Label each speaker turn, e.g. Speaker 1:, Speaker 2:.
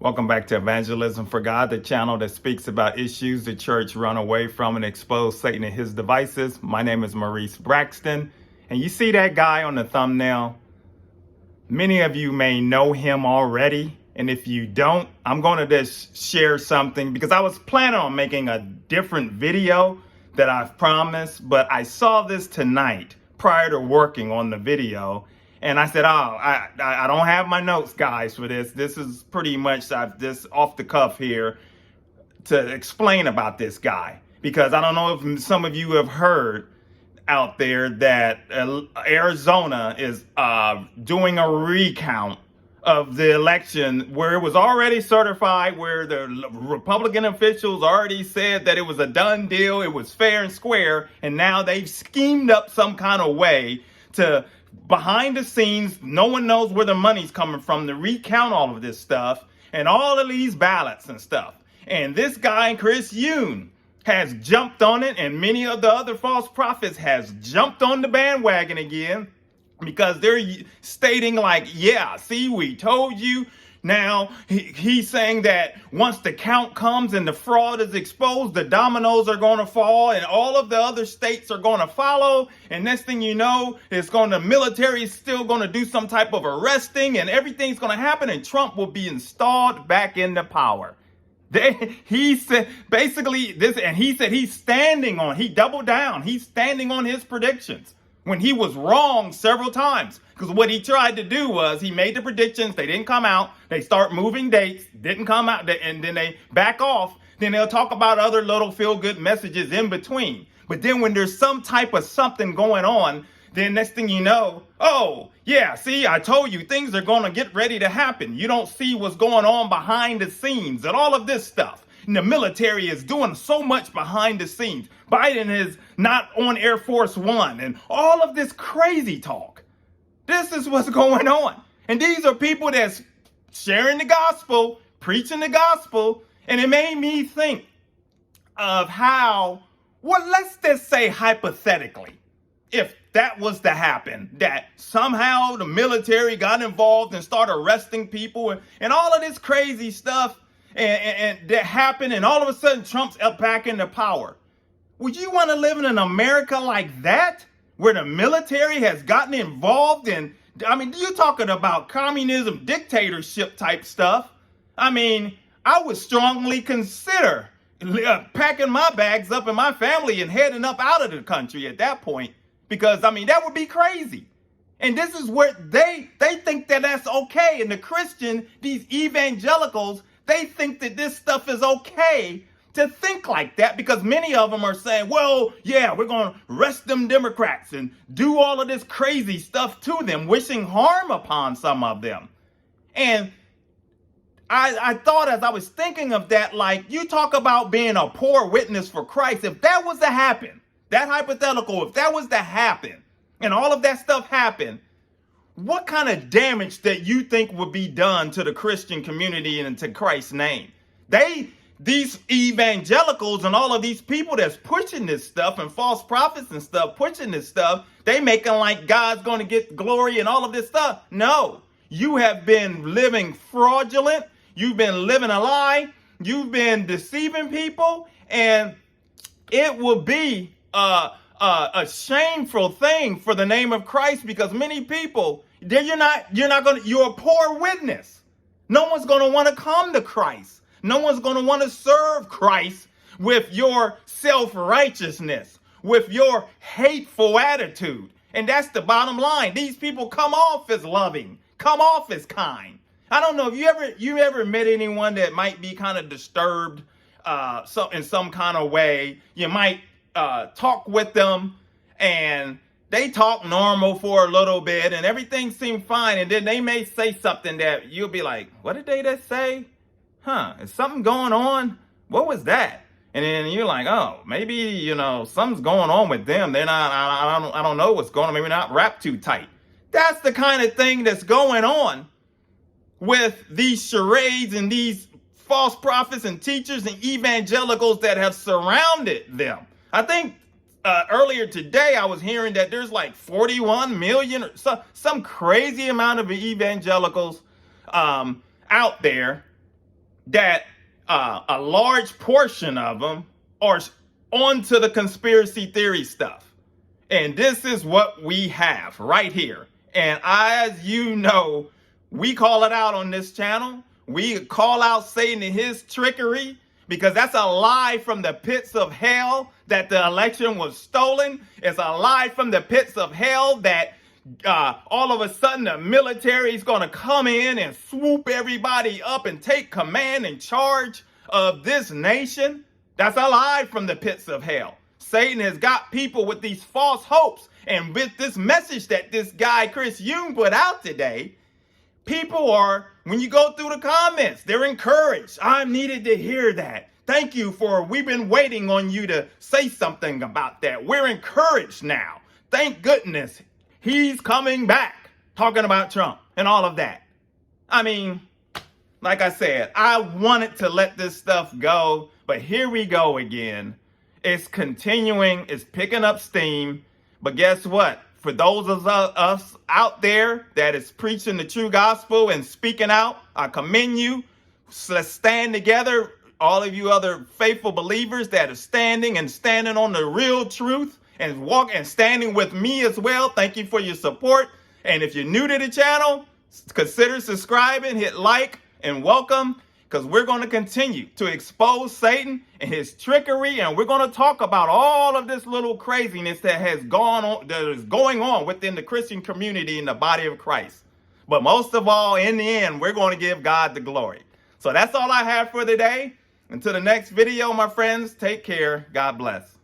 Speaker 1: Welcome back to Evangelism for God, the channel that speaks about issues the church run away from and expose Satan and his devices. My name is Maurice Braxton, and you see that guy on the thumbnail? Many of you may know him already, and if you don't, I'm going to just share something because I was planning on making a different video that I've promised, but I saw this tonight prior to working on the video. And I said, I don't have my notes, guys, for this. This is pretty much just off the cuff here to explain about this guy. Because I don't know if some of you have heard out there that Arizona is doing a recount of the election where it was already certified, where the Republican officials already said that it was a done deal, it was fair and square, and now they've schemed up some kind of way to, behind the scenes, no one knows where the money's coming from, to recount all of this stuff and all of these ballots and stuff. And this guy, Chris Yoon, has jumped on it, and many of the other false prophets has jumped on the bandwagon again because they're stating like, yeah, see, we told you. Now, he's saying that once the count comes and the fraud is exposed, the dominoes are going to fall and all of the other states are going to follow. And next thing you know, the military is still going to do some type of arresting and everything's going to happen and Trump will be installed back into power. He said basically this, and he said he doubled down. He's standing on his predictions when he was wrong several times. Because what he tried to do was he made the predictions. They didn't come out. They start moving dates. Didn't come out. And then they back off. Then they'll talk about other little feel-good messages in between. But then when there's some type of something going on, then next thing you know, oh, yeah, see, I told you things are going to get ready to happen. You don't see what's going on behind the scenes and all of this stuff. And the military is doing so much behind the scenes. Biden is not on Air Force One and all of this crazy talk. This is what's going on. And these are people that's sharing the gospel, preaching the gospel. And it made me think of how, well, let's just say hypothetically, if that was to happen, that somehow the military got involved and started arresting people and all of this crazy stuff and that happened, and all of a sudden Trump's up back into power. Would you want to live in an America like that, where the military has gotten involved in, I mean, you're talking about communism, dictatorship type stuff. I mean, I would strongly consider packing my bags up and my family and heading up out of the country at that point, because, I mean, that would be crazy. And this is where they think that that's okay. And the Christian, these evangelicals, they think that this stuff is okay to think like that, because many of them are saying, well, yeah, we're going to arrest them Democrats and do all of this crazy stuff to them, wishing harm upon some of them. And I thought, as I was thinking of that, like, you talk about being a poor witness for Christ. If that was to happen, that hypothetical, if that was to happen and all of that stuff happened, what kind of damage that you think would be done to the Christian community and to Christ's name? These evangelicals and all of these people that's pushing this stuff, and false prophets and stuff pushing this stuff, they making like God's going to get glory and all of this stuff. No, you have been living fraudulent. You've been living a lie. You've been deceiving people, and it will be a shameful thing for the name of Christ, because many people, you're a poor witness. No one's going to want to come to Christ. No one's going to want to serve Christ with your self-righteousness, with your hateful attitude. And that's the bottom line. These people come off as loving, come off as kind. I don't know if you ever met anyone that might be kind of disturbed in some kind of way. You might talk with them and they talk normal for a little bit and everything seems fine. And then they may say something that you'll be like, what did they just say? Huh, is something going on? What was that? And then you're like, oh, maybe, something's going on with them. They're not, I don't know what's going on. Maybe not wrapped too tight. That's the kind of thing that's going on with these charades and these false prophets and teachers and evangelicals that have surrounded them. I think earlier today I was hearing that there's like 41 million or some crazy amount of evangelicals out there that a large portion of them are onto the conspiracy theory stuff. And this is what we have right here. And as you know, we call it out on this channel. We call out Satan and his trickery, because that's a lie from the pits of hell that the election was stolen. It's a lie from the pits of hell that all of a sudden the military is going to come in and swoop everybody up and take command and charge of this nation. That's a lie from the pits of hell. Satan has got people with these false hopes. And with this message that this guy, Chris Yoon, put out today, people are, when you go through the comments, they're encouraged. I needed to hear that. Thank you we've been waiting on you to say something about that. We're encouraged now. Thank goodness he's coming back, talking about Trump and all of that. I mean, like I said, I wanted to let this stuff go, but here we go again. It's continuing, it's picking up steam. But guess what? For those of us out there that is preaching the true gospel and speaking out, I commend you. Let's stand together. All of you other faithful believers that are standing on the real truth and standing with me as well. Thank you for your support. And if you're new to the channel, consider subscribing, hit like, and welcome, because we're going to continue to expose Satan and his trickery, and we're going to talk about all of this little craziness that is going on within the Christian community in the body of Christ. But most of all, in the end, we're going to give God the glory. So that's all I have for today. Until the next video, my friends, take care. God bless.